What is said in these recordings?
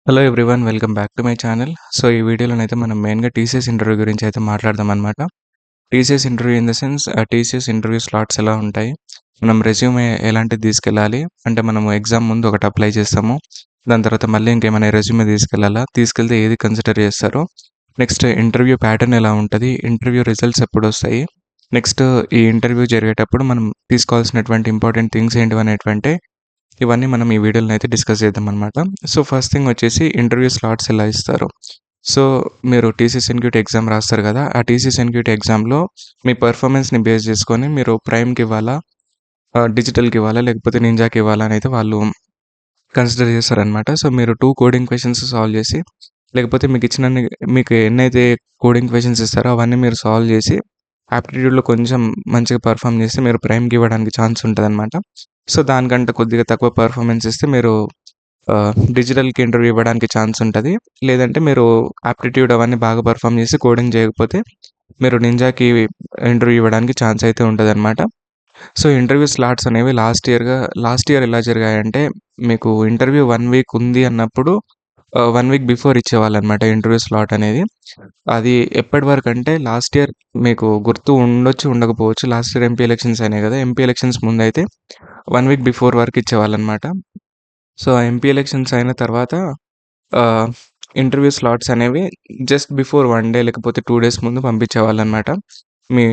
Hello everyone, welcome back to my channel. So ఈ వీడియోలోనైతే మనం మెయిన్గా టీసీఎస్ ఇంటర్వ్యూ గురించి అయితే మాట్లాడదాం అనమాట. TCS interview in the sense TCS interview slots ఎలా ఉంటాయి, మనం రెజ్యూమే ఎలాంటిది తీసుకెళ్ళాలి అంటే మనము ఎగ్జామ్ ముందు ఒకటి అప్లై చేస్తాము, దాని తర్వాత మళ్ళీ ఇంకేమైనా రెజ్యూమే తీసుకెళ్ళాలా, తీసుకెళ్తే ఏది కన్సిడర్ చేస్తారో, నెక్స్ట్ ఇంటర్వ్యూ ప్యాటర్న్ ఎలా ఉంటుంది, ఇంటర్వ్యూ రిజల్ట్స్ ఎప్పుడు వస్తాయి, నెక్స్ట్ ఈ ఇంటర్వ్యూ జరిగేటప్పుడు మనం తీసుకోవాల్సినటువంటి ఇంపార్టెంట్ థింగ్స్ ఏంటివనేటువంటి ఇవన్నీ మనం ఈ వీడియోలో అయితే డిస్కస్ చేద్దాం అనమాట. సో ఫస్ట్ థింగ్ వచ్చేసి ఇంటర్వ్యూ స్లాట్స్ ఎలా ఇస్తారు. సో మీరు టీసీఎస్ ఎన్క్యూటీ ఎగ్జామ్ రాస్తారు కదా, ఆ టీసీఎస్ ఎన్క్యూటీ ఎగ్జామ్లో మీ పర్ఫార్మెన్స్ని బేస్ చేసుకొని మీరు ప్రైమ్కి ఇవ్వాలా, డిజిటల్కి ఇవ్వాలా, లేకపోతే నింజాకి ఇవ్వాలా అని అయితే వాళ్ళు కన్సిడర్ చేస్తారనమాట. సో మీరు 2 కోడింగ్ క్వశ్చన్స్ సాల్వ్ చేసి, లేకపోతే మీకు ఎన్నైతే కోడింగ్ క్వశ్చన్స్ ఇస్తారో అవన్నీ మీరు సాల్వ్ చేసి ఆప్టిట్యూడ్లో కొంచెం మంచిగా పర్ఫామ్ చేస్తే మీరు ప్రైమ్కి ఇవ్వడానికి ఛాన్స్ ఉంటుందన్నమాట. సో దానికంటే కొద్దిగా తక్కువ పర్ఫార్మెన్స్ ఇస్తే మీరు డిజిటల్కి ఇంటర్వ్యూ ఇవ్వడానికి ఛాన్స్ ఉంటుంది. లేదంటే మీరు ఆప్టిట్యూడ్ అవన్నీ బాగా పర్ఫామ్ చేసి కోడింగ్ చేయకపోతే మీరు నింజాకి ఇంటర్వ్యూ ఇవ్వడానికి ఛాన్స్ అయితే ఉంటుందన్నమాట. సో ఇంటర్వ్యూ స్లాట్స్ అనేవి లాస్ట్ ఇయర్ ఎలా జరిగాయంటే, మీకు ఇంటర్వ్యూ 1 వీక్ ఉంది అన్నప్పుడు 1 వీక్ బిఫోర్ ఇచ్చేవాళ్ళనమాట ఇంటర్వ్యూ స్లాట్ అనేది. అది ఎప్పటి వరకు అంటే లాస్ట్ ఇయర్ మీకు గుర్తు ఉండొచ్చు, ఉండకపోవచ్చు. లాస్ట్ ఇయర్ ఎంపీ ఎలక్షన్స్ అయినాయి కదా, ఎంపీ ఎలక్షన్స్ ముందైతే 1 వీక్ బిఫోర్ వరకు ఇచ్చేవాళ్ళనమాట. సో ఆ ఎంపీ ఎలక్షన్స్ అయిన తర్వాత ఇంటర్వ్యూ స్లాట్స్ అనేవి జస్ట్ బిఫోర్ 1 డే లేకపోతే 2 డేస్ ముందు పంపించేవాళ్ళనమాట. మీ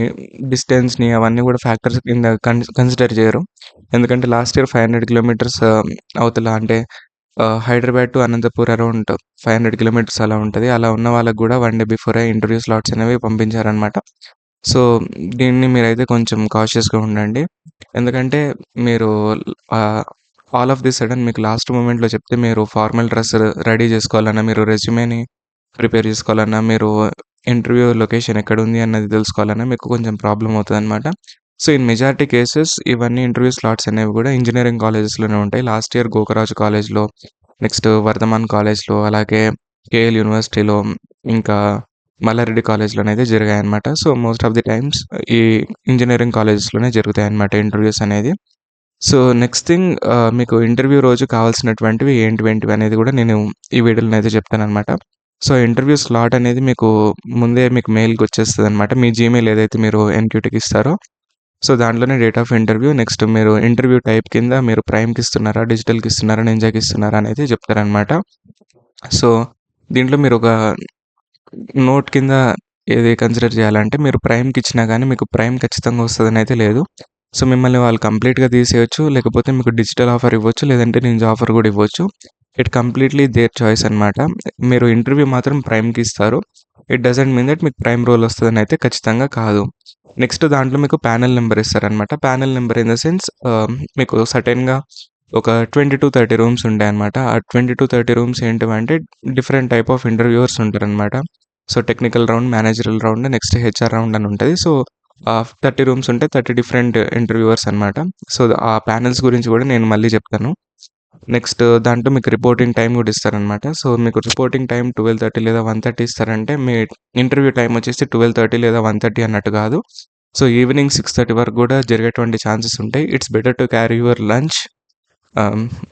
డిస్టెన్స్ని అవన్నీ కూడా ఫ్యాక్టర్స్ కింద కన్సిడర్ చేయరు. ఎందుకంటే లాస్ట్ ఇయర్ 500 కిలోమీటర్స్ అవతల అంటే Hyderabad to Anantapur around 500 kilometres అలా ఉంటుంది. అలా ఉన్న వాళ్ళకి కూడా 1 డే బిఫోరే ఇంటర్వ్యూ స్లాట్స్ అనేవి పంపించారనమాట. సో దీన్ని మీరైతే కొంచెం కాషియస్గా ఉండండి. ఎందుకంటే మీరు ఆల్ ఆఫ్ ది సడన్ మీకు లాస్ట్ మూమెంట్లో చెప్తే మీరు ఫార్మల్ డ్రెస్ రెడీ చేసుకోవాలన్నా, మీరు రెజ్యూమేని ప్రిపేర్ చేసుకోవాలన్నా, మీరు ఇంటర్వ్యూ లొకేషన్ ఎక్కడ ఉంది అన్నది తెలుసుకోవాలన్నా మీకు కొంచెం ప్రాబ్లం అవుతుందన్నమాట. సో ఇన్ మెజారిటీ కేసెస్ ఇవన్నీ ఇంటర్వ్యూ స్లాట్స్ అనేవి కూడా ఇంజనీరింగ్ కాలేజెస్లోనే ఉంటాయి. లాస్ట్ ఇయర్ గోకరాజు కాలేజ్లో, నెక్స్ట్ వర్ధమాన్ కాలేజ్లో, అలాగే కేఎల్ యూనివర్సిటీలో, ఇంకా మల్లారెడ్డి కాలేజ్లోనైతే జరిగాయన్నమాట. So most of the times ఈ ఇంజనీరింగ్ కాలేజెస్లోనే జరుగుతాయన్నమాట ఇంటర్వ్యూస్ అనేది. సో నెక్స్ట్ థింగ్, మీకు ఇంటర్వ్యూ రోజు కావాల్సినటువంటివి ఏంటివి అనేది కూడా నేను ఈ వీడియోలో అయితే చెప్తానన్నమాట. సో ఇంటర్వ్యూ స్లాట్ అనేది మీకు ముందే మీకు మెయిల్కి వచ్చేస్తుంది అనమాట. మీ జీమెయిల్ ఏదైతే మీరు ఎన్క్యూటీకి ఇస్తారో, సో దాంట్లోనే డేట్ ఆఫ్ ఇంటర్వ్యూ, నెక్స్ట్ మీరు ఇంటర్వ్యూ టైప్ కింద మీరు ప్రైమ్కి ఇస్తున్నారా, డిజిటల్కి ఇస్తున్నారా, నింజాకి ఇస్తున్నారా అనేది చెప్తారనమాట. సో దీంట్లో మీరు ఒక నోట్ కింద ఏది కన్సిడర్ చేయాలంటే, మీరు ప్రైమ్కి ఇచ్చినా కానీ మీకు ప్రైమ్ ఖచ్చితంగా వస్తుందని అయితే లేదు. సో మిమ్మల్ని వాళ్ళు కంప్లీట్గా తీసేయచ్చు, లేకపోతే మీకు డిజిటల్ ఆఫర్ ఇవ్వచ్చు, లేదంటే నింజా ఆఫర్ కూడా ఇవ్వచ్చు. ఇట్ కంప్లీట్లీ దేర్ చాయిస్ అనమాట. మీరు ఇంటర్వ్యూ మాత్రం ప్రైమ్కి ఇస్తారు. ఇట్ డజంట్ మీన్ దట్ మీకు ప్రైమ్ రోల్ వస్తుందని అయితే ఖచ్చితంగా కాదు. నెక్స్ట్ దాంట్లో మీకు ప్యానెల్ నెంబర్ ఇస్తారనమాట. Panel number in the sense మీకు సర్టెన్గా ఒక 20-30 రూమ్స్ ఉంటాయన్నమాట. ఆ 20-30 రూమ్స్ ఏంటివంటే డిఫరెంట్ టైప్ ఆఫ్ ఇంటర్వ్యూవర్స్ ఉంటారనమాట. So technical round, managerial round, next HR round అని ఉంటుంది. సో 30 రూమ్స్ ఉంటే 30 డిఫరెంట్ ఇంటర్వ్యూవర్స్ అనమాట. సో ఆ ప్యానెల్స్ గురించి కూడా నేను మళ్ళీ చెప్తాను. నెక్స్ట్ దాంట్లో మీకు రిపోర్టింగ్ టైం కూడా ఇస్తారనమాట. సో మీకు రిపోర్టింగ్ టైం 12:30 లేదా 1:30 ఇస్తారంటే, మీ ఇంటర్వ్యూ టైం వచ్చేసి 12:30 లేదా 1:30 అన్నట్టు కాదు. సో ఈవినింగ్ 6:30 వరకు కూడా జరిగేటువంటి ఛాన్సెస్ ఉంటాయి. It's better to carry your lunch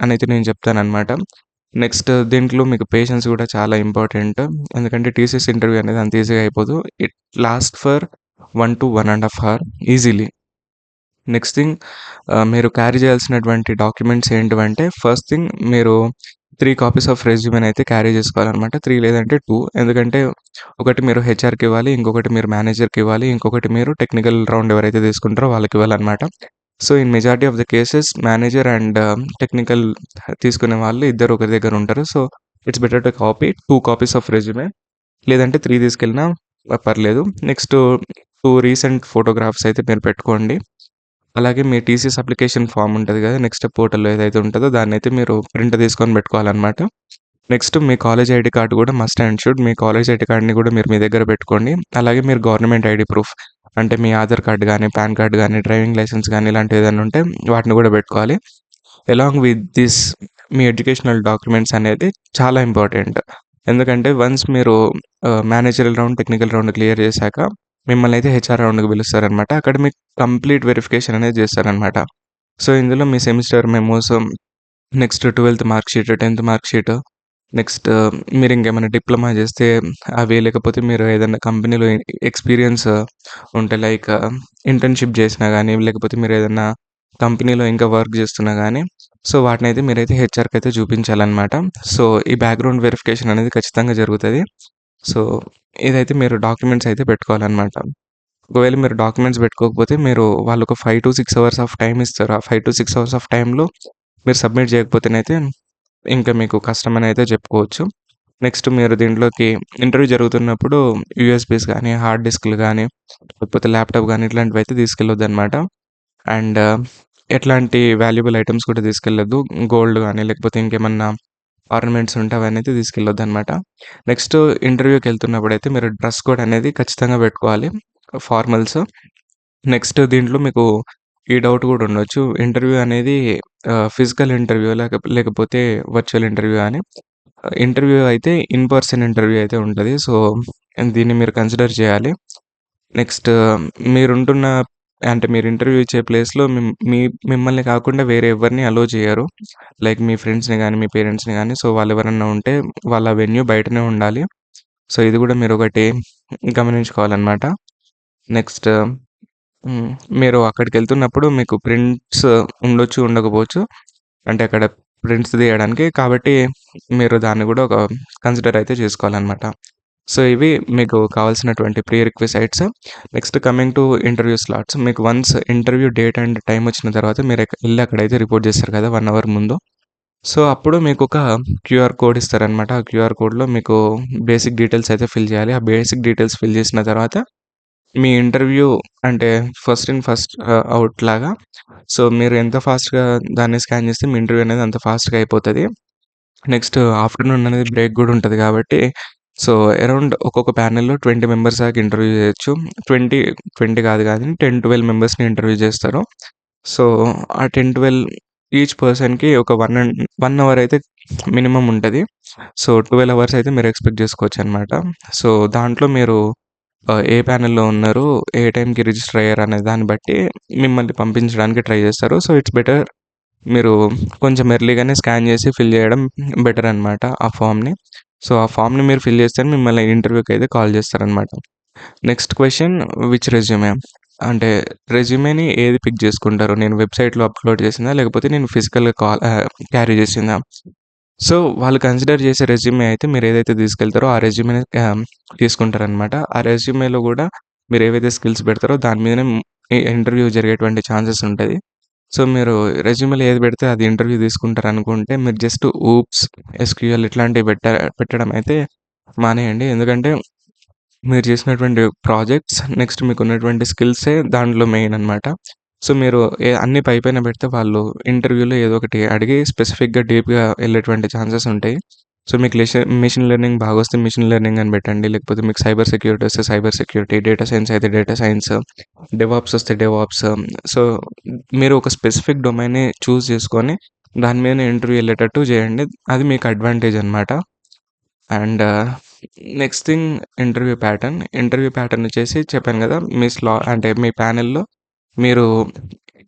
అని అయితే నేను చెప్తానమాట. నెక్స్ట్ దీంట్లో మీకు పేషెన్స్ కూడా చాలా ఇంపార్టెంట్. ఎందుకంటే టీసీఎస్ ఇంటర్వ్యూ అనేది అంత ఈజీగా అయిపోదు. It last for 1 to 1.5 hours easily. Next thing, మీరు క్యారీ చేయాల్సినటువంటి డాక్యుమెంట్స్ ఏంటివంటే, ఫస్ట్ థింగ్ మీరు 3 కాపీస్ ఆఫ్ రెజ్యూమెని అయితే క్యారీ చేసుకోవాలన్నమాట. 3 లేదంటే 2. ఎందుకంటే ఒకటి మీరు హెచ్ఆర్కి ఇవ్వాలి, ఇంకొకటి మీరు మేనేజర్కి ఇవ్వాలి, ఇంకొకటి మీరు టెక్నికల్ రౌండ్ ఎవరైతే తీసుకుంటారో వాళ్ళకి ఇవ్వాలన్నమాట. So in majority of the cases manager and technical తీసుకునే వాళ్ళు ఇద్దరు ఒకరి దగ్గర ఉంటారు. So it's better to copy 2 copies of resume, లేదంటే 3 తీసుకెళ్ళినా పర్లేదు. నెక్స్ట్ 2 రీసెంట్ ఫోటోగ్రాఫ్స్ అయితే మీరు పెట్టుకోండి. అలాగే మీ టీసీఎస్ అప్లికేషన్ ఫామ్ ఉంటుంది కదా, నెక్స్ట్ పోర్టల్‌లో ఏదైతే ఉంటుందో దాన్నైతే మీరు ప్రింట్ తీసుకొని పెట్టుకోవాలన్నమాట. నెక్స్ట్ మీ కాలేజ్ ఐడీ కార్డ్ కూడా must and should. Me college ID కార్డ్‌ని కూడా మీరు మీ దగ్గర పెట్టుకోండి. అలాగే మీరు గవర్నమెంట్ ఐడీ ప్రూఫ్ అంటే మీ ఆధార్ కార్డ్ గానీ, పాన్ కార్డ్ గానీ, డ్రైవింగ్ లైసెన్స్ గానీ ఇలాంటివి ఏదైనా ఉంటే వాటిని కూడా పెట్టుకోవాలి. Along with this me educational documents అనేది చాలా ఇంపార్టెంట్. ఎందుకంటే వన్స్ మీరు managerial round, technical round clear చేశాక మిమ్మల్ని అయితే హెచ్ఆర్ రౌండ్‌కి పిలుస్తారనమాట. అక్కడ మీకు కంప్లీట్ వెరిఫికేషన్ అనేది చేస్తారనమాట. సో ఇందులో మీ సెమిస్టర్ మెమోస్, నెక్స్ట్ 12థ్ మార్క్ షీట్, 10థ్ మార్క్ షీట్, నెక్స్ట్ మీరింకేమైనా డిప్లొమా చేస్తే అవి, లేకపోతే మీరు ఏదైనా కంపెనీలో ఎక్స్‌పీరియన్స్ ఉంటే లైక్ ఇంటర్న్‌షిప్ చేసినా గానీ, లేకపోతే మీరేదన్నా కంపెనీలో ఇంకా వర్క్ చేస్తున్నా గానీ, సో, వాటినైతే మీరైతే హెచ్‌ఆర్‌కైతే చూపించాలనమాట. సో, ఈ బ్యాక్‌గ్రౌండ్ వెరిఫికేషన్ అనేది ఖచ్చితంగా జరుగుతది. సో, ఇదైతే మీరు డాక్యుమెంట్స్ అయితే పెట్టుకోవాలనమాట. ఒకవేళ మీరు డాక్యుమెంట్స్ పెట్టుకోకపోతే వాళ్ళొక 5-6 అవర్స్ ఆఫ్ టైమ్ ఇస్తారు. ఆ 5-6 అవర్స్ ఆఫ్ టైమ్‌లో మీరు సబ్మిట్ చేయకపోతేనైతే ఇంకా మీకు కష్టమని అయితే చెప్పుకోవచ్చు. నెక్స్ట్ మీరు దీంట్లోకి ఇంటర్వ్యూ జరుగుతున్నప్పుడు యూఎస్‌బీస్ గానీ, హార్డ్ డిస్క్‌లు గానీ, లేకపోతే ల్యాప్‌టాప్ గానీ ఇట్లాంటివైతే తీసుకెళ్ళొద్దనమాట. అండ్ ఎట్లాంటి వాల్యుబుల్ ఐటెమ్స్ కూడా తీసుకెళ్ళొద్దు. గోల్డ్ గానీ, లేకపోతే ఇంకేమన్నా ఆర్నమెంట్స్ ఉంటే అవన్నైతే తీసుకెళ్ళొద్దనమాట. నెక్స్ట్ ఇంటర్వ్యూకెళ్తున్నప్పుడైతే మీరు డ్రెస్ కోడ్ అనేది ఖచ్చితంగా పెట్టుకోవాలి. ఫార్మల్స్. నెక్స్ట్ దీంట్లో మీకు ఈ డౌట్ గూడా ఉండొచ్చు. ఇంటర్వ్యూ అనేది ఫిజికల్ ఇంటర్వ్యూ లేకపోతే వర్చువల్ ఇంటర్వ్యూ అని. ఇంటర్వ్యూ అయితే ఇన్ పర్సన్ ఇంటర్వ్యూ అయితే ఉంటది. సో, దీన్ని మీరు కన్సిడర్ చేయాలి. నెక్స్ట్ మీరుంటున్న అంటే మీరు ఇంటర్వ్యూ ఇచ్చే ప్లేస్‌లో మిమ్మల్ని కాకుండా వేరే ఎవరిని అలో చేయరు. లైక్ మీ ఫ్రెండ్స్‌ని గానీ, మీ పేరెంట్స్‌ని గానీ, సో, వాళ్ళెవరన్నా ఉంటే వాళ్ళ వెన్యూ బయటనే ఉండాలి. సో, ఇది గూడా మీరొకటి గమనించుకోవాలనమాట. నెక్స్ట్ హ్మ్. మీరు అక్కడికెళ్తున్నప్పుడు మీకు ప్రింట్స్ ఉండొచ్చు, ఉండకపోవచ్చు. అంటే అక్కడ ప్రింట్స్ తీయడానికి. కాబట్టి మీరు దాన్ని గూడా ఒక కన్సిడర్ అయితే చేసుకోవాలనమాట. సో, ఇవి మీకు కావాల్సినటువంటి prerequisites. Next coming to interview slots. మీకు once interview date and time వచ్చిన తర్వాత మీరు ఎళ్లి అక్కడైతే రిపోర్ట్ చేస్తారు కదా! 1 అవర్ ముందు. సో, అప్పుడు మీకొక క్యూఆర్ కోడ్ ఇస్తారనమాట. ఆ క్యూఆర్ కోడ్‌లో మీకు బేసిక్ డీటెయిల్స్ అయితే ఫిల్ చేయాలి. ఆ బేసిక్ డీటెయిల్స్ ఫిల్ చేసిన తర్వాత మీ ఇంటర్వ్యూ అంటే ఫస్ట్ ఇన్ ఫస్ట్ ఔట్ లాగా. సో, మీరు ఎంత ఫాస్ట్‌గా దాన్ని స్కాన్ చేస్తే మీ ఇంటర్వ్యూ అనేది అంత ఫాస్ట్‌గా అయిపోతది. నెక్స్ట్ ఆఫ్టర్‌నూన్ అనేది బ్రేక్ గూడా ఉంటది గాబట్టి, సో, అరౌండ్ ఒక్కొక్క ప్యానెల్‌లో 20 మెంబర్స్ దాకా ఇంటర్వ్యూ చేయొచ్చు. 20, 20 కాదు గానీ 10, 12 మెంబర్స్‌ని ఇంటర్వ్యూ చేస్తారు. సో, ఆ 10, 12 ఈచ్ పర్సన్‌కి ఒక 1 అవర్ అయితే మినిమమ్ ఉంటది. సో, 12 అవర్స్ అయితే మీరు ఎక్స్‌పెక్ట్ జేసుకోవచ్చనమాట. సో, దాంట్లో మీరు ఏ ప్యానెల్‌లో ఉన్నారు, ఏ టైంకి రిజిస్టర్ అయ్యారనే దాన్ని బట్టి మిమ్మల్ని పంపించడానికి ట్రై జేస్తారు. సో, ఇట్స్ బెటర్ మీరు కొంచెం ఎర్లీగానే స్కాన్ చేసి ఫిల్ చేయడం బెటర్ అనమాట ఆ ఫామ్‌ని. సో, ఆ ఫామ్‌ని మీరు ఫిల్ చేస్తేనే మిమ్మల్ని ఇంటర్వ్యూకైతే కాల్ చేస్తారనమాట. Next question which resume? అంటే రెజ్యూమేని ఏది పిక్ చేసుకుంటారు? నేను వెబ్‌సైట్‌లో అప్‌లోడ్ చేసిందా? లేకపోతే నేను ఫిజికల్‌గా క్యారీ చేసిందా? సో, వాళ్ళు కన్సిడర్ చేసే రెజ్యూమే అయితే మీరేదైతే తీసుకెళ్తారో ఆ రెజ్యూమేని తీసుకుంటారనమాట. ఆ రెజ్యూమేలో గూడా మీరేవైతే స్కిల్స్ పెడతారో దాని మీదనే ఈ ఇంటర్వ్యూ జరిగేటువంటి ఛాన్సెస్ ఉంటది. సో, మీరు రెజ్యూమేలో ఏది పెడితే అది ఇంటర్వ్యూ తీసుకుంటారనుకుంటే మీరు జస్ట్ ఊప్స్, ఎస్‌క్యూఎల్ ఇట్లాంటివి పెట్టడం అయితే మానేయండి. ఎందుకంటే మీరు చేసినటువంటి ప్రాజెక్ట్స్, నెక్స్ట్ మీకున్నటువంటి స్కిల్సే దాంట్లో మెయిన్ అనమాట. సో, మీరు అన్నీ పైపైన పెడితే వాళ్ళు ఇంటర్వ్యూలో ఏదో ఒకటి అడిగి స్పెసిఫిక్‌గా డీప్‌గా ఎళ్ళేటువంటి ఛాన్సెస్ ఉంటాయి. సో, మీకు మెషిన్ లెర్నింగ్ బాగొస్తే మెషిన్ లెర్నింగ్ అని పెట్టండి. లేకపోతే మీకు సైబర్ సెక్యూరిటీ వస్తే సైబర్ సెక్యూరిటీ, డేటా సైన్స్ అయితే డేటా సైన్స్, డెవాప్స్ వస్తే డెవాప్స్. సో, మీరు ఒక స్పెసిఫిక్ డొమైన్‌ని చూజ్ చేసుకొని దాని మీదనే ఇంటర్వ్యూ ఎళ్ళేటట్టు చేయండి. అది మీకు అడ్వాంటేజ్ అనమాట. And next thing interview pattern. Interview pattern వచ్చేసి చెప్పాను గదా! అంటే మీ ప్యానెల్‌లో మీరు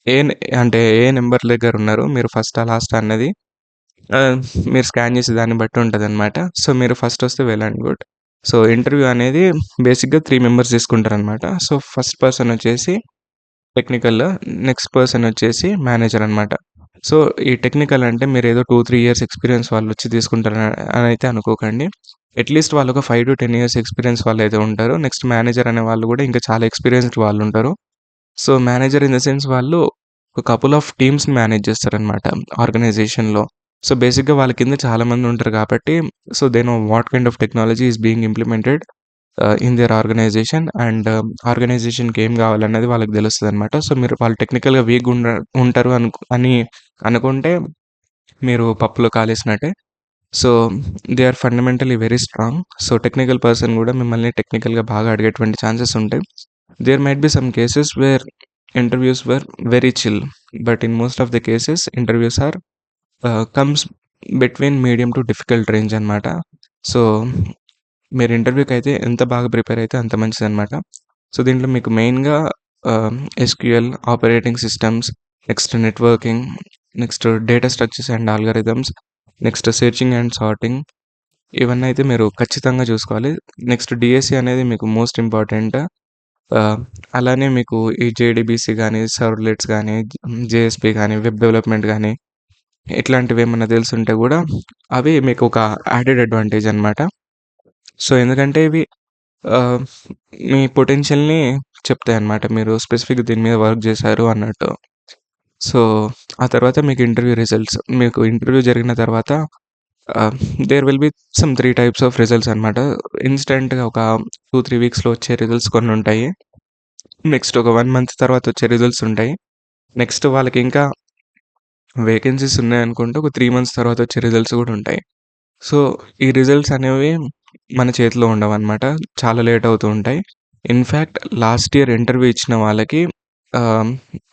ఏ నే అంటే ఏ నంబర్ దగ్గరున్నారు, మీరు ఫస్టా, లాస్టా అన్నది ఆహ్, మీరు స్కాన్ చేసే దాన్ని బట్టి ఉంటదనమాట. సో, మీరు ఫస్ట్ వస్తే well and good. So, interview అనేది బేసిక్‌గా 3 మెంబర్స్ తీసుకుంటారనమాట. సో, ఫస్ట్ పర్సన్ వచ్చేసి టెక్నికల్, నెక్స్ట్ పర్సన్ వచ్చేసి మేనేజర్ అనమాట. సో, ఈ టెక్నికల్ అంటే మీరేదో 2, 3 ఇయర్స్ ఎక్స్‌పీరియన్స్ వాళ్ళొచ్చి తీసుకుంటారని అనైతే అనుకోకండి. అట్‌లీస్ట్ వాళ్ళొక 5-10 ఇయర్స్ ఎక్స్‌పీరియన్స్ వాళ్ళైతే ఉంటారు. నెక్స్ట్ మేనేజర్ అనే వాళ్ళు గూడా ఇంకా చాలా ఎక్స్‌పీరియన్స్‌డ్ వాళ్ళుంటారు. So, manager in the sense వాళ్ళు ఒక కపుల్ ఆఫ్ టీమ్స్‌ని మేనేజ్ చేస్తారనమాట ఆర్గనైజేషన్‌లో. సో, బేసిక్‌గా వాళ్ళ కింద చాలా మందుంటారు కాబట్టి, so, they know what kind of technology is being implemented in their organization. And ఆర్గనైజేషన్‌కి ఏం కావాలన్నది వాళ్ళకి తెలుస్తదనమాట. సో, వాళ్ళు టెక్నికల్‌గా వీక్‌గా ఉంటారు అని అనుకుంటే మీరు పప్పులో కాలేసినట్టే. So, they are fundamentally very strong. So, technical person గూడా మిమ్మల్ని టెక్నికల్‌గా బాగా అడిగేటువంటి ఛాన్సెస్ ఉంటాయి. There might be some cases where interviews were very chill. But in most of the cases interviews are comes between medium to difficult range అనమాట. So, మీరు ఇంటర్వ్యూకైతే ఎంత బాగా ప్రిపేర్ అయితే అంత మంచిదనమాట. సో, దీంట్లో మీకు మెయిన్‌గా SQL, operating systems, next networking, next data structures and algorithms, next searching and sorting, ఇవన్నీ అయితే మీరు ఖచ్చితంగా చూసుకోవాలి. నెక్స్ట్ డీఎస్సీ అనేది మీకు మోస్ట్ ఇంపార్టెంట్. ఆహ్, అలానే మీకు ఈ జేడీబీసీ గానీ, సర్వ్లెట్స్ గానీ, జేఎస్పీ గానీ, వెబ్ డెవలప్‌మెంట్ గానీ, ఇట్లాంటివేమన్నా తెలిసుంటే గూడా అవి మీకు ఒక యాడెడ్ అడ్వాంటేజ్ అనమాట. సో, ఎందుకంటే ఇవి ఆహ్, మీ పొటెన్షియల్‌ని చెప్తాయన్నమాట. మీరు స్పెసిఫిక్‌గా దీని మీద వర్క్ జేశారు అన్నట్టు. సో, ఆ తర్వాత మీకు ఇంటర్వ్యూ రిజల్ట్స్. మీకు ఇంటర్వ్యూ జరిగిన తర్వాత there will be some 3 types of results అనమాట. ఇన్‌స్టంట్‌గా ఒక 2, 3 వీక్స్‌లో వచ్చే రిజల్ట్స్ కొన్నుంటాయి. నెక్స్ట్ ఒక 1 మంత్ తర్వాత వచ్చే రిజల్ట్స్ ఉంటాయి. నెక్స్ట్ వాళ్ళకింకా వేకెన్సీస్ ఉన్నాయనుకుంటే ఒక 3 మంత్స్ తర్వాత వచ్చే రిజల్ట్స్ గూడా ఉంటాయి. సో, ఈ రిజల్ట్స్ అనేవి మన చేతిలో ఉండవనమాట. చాలా లేట్ అవుతూ ఉంటాయి. ఇన్‌ఫాక్ట్ లాస్ట్ ఇయర్ ఇంటర్వ్యూ ఇచ్చిన వాళ్ళకి ఆహ్,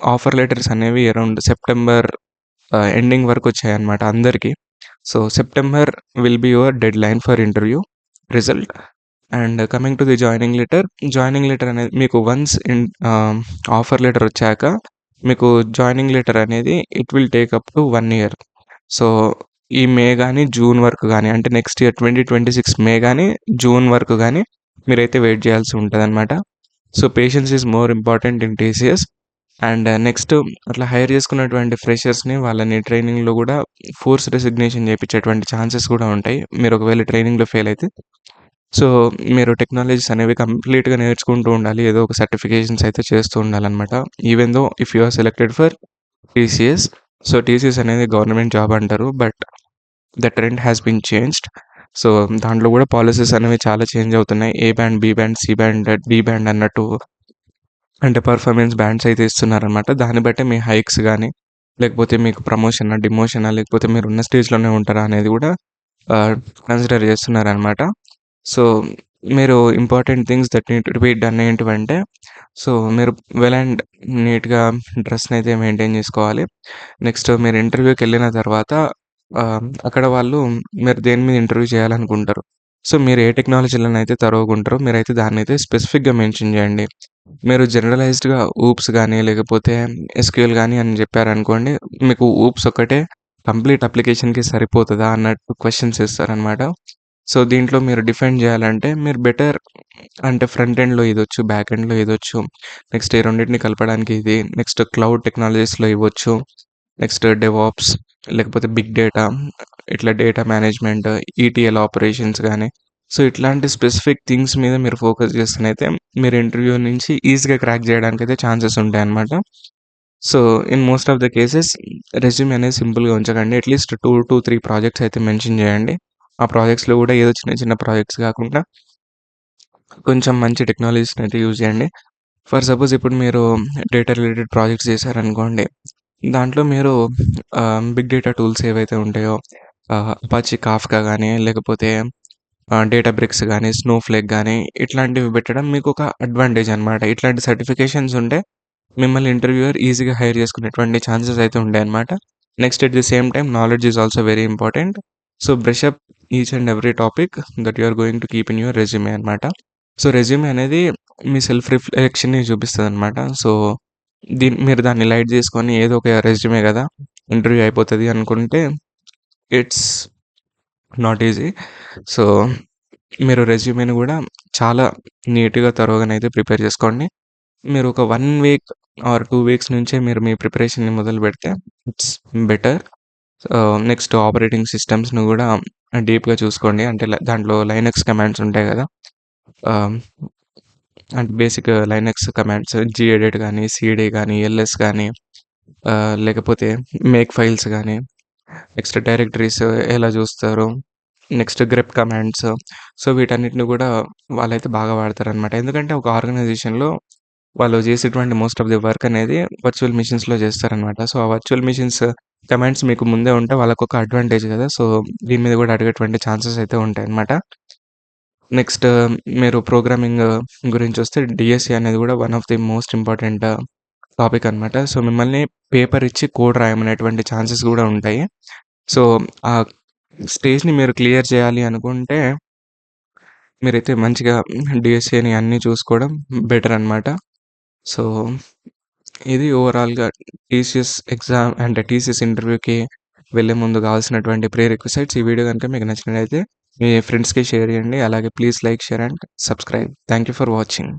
ఆఫర్ లెటర్స్ అనేవి అరౌండ్ సెప్టెంబర్ ఎండింగ్ వరకొచ్చాయన్నమాట అందరికి. So, September will be your deadline for interview result. And coming to the joining letter అనేది మీకు వన్స్ ఆఫర్ లెటర్ వచ్చాక మీకు జాయినింగ్ లెటర్ అనేది it will take up to 1 year. So, ఈ మే గాని, June వరకు గాని అంటే నెక్స్ట్ ఇయర్ 2026 మే గాని, జూన్ వరకు గాని మీరైతే వెయిట్ చేయాల్సి ఉంటదనమాట. So, patience is more important in TCS. And next అట్లా హైర్ చేసుకున్నటువంటి ఫ్రెషర్స్‌ని వాళ్ళని ట్రైనింగ్‌లో గూడా ఫోర్స్ రెసిగ్నేషన్ చేపిచ్చేటువంటి ఛాన్సెస్ గూడా ఉంటాయి. మీరు ఒకవేళ ట్రైనింగ్‌లో ఫెయిల్ అయితే. సో, మీరు టెక్నాలజీస్ అనేవి కంప్లీట్‌గా నేర్చుకుంటూ ఉండాలి. ఏదో ఒక సర్టిఫికేషన్స్ అయితే చేస్తూ ఉండాలనమాట. Even though if you are selected for TCS. So, TCS అనేది గవర్నమెంట్ జాబ్ అంటారు. But the trend has been changed. So, దాంట్లో గూడా పాలిసీస్ అనేవి చాలా చేంజ్ అవుతున్నాయి. A band, B band, C band, D band అన్నట్టు అంటే పెర్ఫార్మెన్స్ బ్యాండ్స్ అయితే ఇస్తున్నారనమాట. దాన్ని బట్టే మీ హైక్స్ గానీ, లేకపోతే మీకు ప్రమోషనా, డిమోషనా లేకపోతే మీరున్న స్టేజ్‌లోనే ఉంటారా అనేది గూడా ఆహ్, కన్సిడర్ చేస్తున్నారనమాట. సో, మీరు important things that need to be done ఏంటివంటే, సో, మీరు వెల్ అండ్ నీట్‌గా డ్రెస్‌నైతే మెయింటైన్ చేసుకోవాలి. నెక్స్ట్ మీరు ఇంటర్వ్యూకెళ్ళిన తర్వాత అక్కడ వాళ్ళు మీరు దేని మీద ఇంటర్వ్యూ చేయాలనుకుంటారు. సో, మీరు ఏ టెక్నాలజీలోనైతే తరోగుంటారో మీరైతే దాన్నైతే స్పెసిఫిక్‌గా మెన్షన్ చేయండి. మీరు జనరలైజ్డ్‌గా ఊప్స్ గానీ, లేకపోతే ఎస్‌క్యూఎల్ గానీ అని చెప్పారనుకోండి, మీకు ఊప్స్ ఒక్కటే కంప్లీట్ అప్లికేషన్‌కి సరిపోతదా అన్నట్టు క్వెషన్స్ ఇస్తారనమాట. సో, దీంట్లో మీరు డిఫెండ్ జేయాలంటే మీరు బెటర్ అంటే ఫ్రంట్ ఎండ్‌లో ఇదొచ్చు, బ్యాక్ ఎండ్‌లో ఇదొచ్చు. నెక్స్ట్ ఈ రెండిటిని కలపడానికి ఇది. నెక్స్ట్ క్లౌడ్ టెక్నాలజీస్‌లో ఇవ్వచ్చు. నెక్స్ట్ డెవాప్స్ లేకపోతే బిగ్ డేటా, ఇట్లా డేటా మేనేజ్‌మెంట్, ఈటీఎల్ ఆపరేషన్స్ గానీ, సో, ఇట్లాంటి స్పెసిఫిక్ థింగ్స్ మీద మీరు ఫోకస్ చేస్తేనైతే మీరు ఇంటర్వ్యూ నుంచి ఈజీగా క్రాక్ జేయడానికైతే ఛాన్సెస్ ఉంటాయన్నమాట. So, in most of the cases resume అనేది సింపుల్‌గా ఉంచకండి. అట్‌లీస్ట్ 2-3 ప్రాజెక్ట్స్ అయితే మెన్షన్ చేయండి. ఆ ప్రాజెక్ట్స్‌లో గూడా ఏదో చిన్న చిన్న ప్రాజెక్ట్స్ గాకుండా కొంచెం మంచి టెక్నాలజీస్‌నైతే యూజ్ చేయండి. ఫర్ సపోజ్ ఇప్పుడు మీరు డేటా రిలేటెడ్ ప్రాజెక్ట్స్ చేశారనుకోండి. దాంట్లో మీరు బిగ్ డేటా టూల్స్ ఏవైతే ఉంటాయో అపాచీ కాఫ్కా గానీ, లేకపోతే డేటాబ్రిక్స్ గానీ, స్నోఫ్లేక్ గానీ ఇట్లాంటివి పెట్టడం మీకొక అడ్వాంటేజ్ అనమాట. ఇట్లాంటి సర్టిఫికేషన్స్ ఉంటే మిమ్మల్ని ఇంటర్వ్యూయర్ ఈజీగా హైర్ చేసుకునేటువంటి ఛాన్సెస్ అయితే ఉంటాయన్నమాట. Next at the same time knowledge is also very important. So, brush up each and every topic that you are going to keep in your resume అనమాట. So, resume అనేది మీ self రిఫ్లెక్షన్‌ని చూపిస్తదనమాట. So, మీరు దాన్ని light తీసుకొని ఏదో ఒక resume గదా! Interview అయిపోతది అనుకుంటే ఇట్స్ నాట్ ఈజీ. సో, మీరు రెజ్యూమేని గూడా చాలా నీట్‌గా, థరోగానైతే ప్రిపేర్ చేసుకోండి. మీరు ఒక 1 వీక్ ఆర్ 2 వీక్స్ నుంచే మీరు మీ ప్రిపరేషన్‌ని మొదలుపెడితే ఇట్స్ బెటర్. నెక్స్ట్ ఆపరేటింగ్ సిస్టమ్స్‌ని గూడా డీప్‌గా చూసుకోండి. అంటే దాంట్లో లైనక్స్ కమాండ్స్ ఉంటాయి గదా! ఆహ్, అంటే బేసిక్ లైనక్స్ కమాండ్స్ జిఎడిట్ గానీ, సీడీ గానీ, ఎల్ఎస్ గానీ లేకపోతే మేక్ ఫైల్స్ గానీ, నెక్స్ట్ డైరెక్టరీస్ ఎలా చూస్తారు, నెక్స్ట్ గ్రెప్ కమాండ్స్. సో, వీటన్నిటిని గూడా వాళ్ళైతే బాగా వాడతారనమాట. ఎందుకంటే ఒక ఆర్గనైజేషన్‌లో వాళ్ళు చేసేటువంటి మోస్ట్ ఆఫ్ ది వర్క్ అనేది వర్చువల్ మిషన్స్‌లో చేస్తారనమాట. సో, ఆ వర్చువల్ మిషన్స్ కమాండ్స్ మీకు ముందే ఉంటే వాళ్ళకొక అడ్వాంటేజ్ గదా! సో, దీని మీద గూడా అడిగేటువంటి ఛాన్సెస్ అయితే ఉంటాయన్నమాట. నెక్స్ట్ మీరు ప్రోగ్రామింగ్ గురించొస్తే డీఎస్సీ అనేది గూడా one of the most important topic అనమాట. సో, మిమ్మల్ని పేపర్ ఇచ్చి కోడ్ రాయమనేటువంటి ఛాన్సెస్ గూడా ఉంటాయి. సో, ఆ స్టేజ్‌ని మీరు క్లియర్ చేయాలి అనుకుంటే మీరైతే మంచిగా డీఎస్సీని అన్నీ చూసుకోవడం బెటర్ అనమాట. సో, ఇది ఓవరాల్‌గా టీసీఎస్ ఎగ్జామ్ అంటే టీసీఎస్ ఇంటర్వ్యూకి వెళ్ళే ముందు కావాల్సినటువంటి ప్రీ రిక్విజైట్స్. ఈ వీడియో గనుక మీకు నచ్చినట్లయితే మీ ఫ్రెండ్స్‌కి షేర్ చేయండి. అలాగే please like, share and subscribe. Thank you for watching.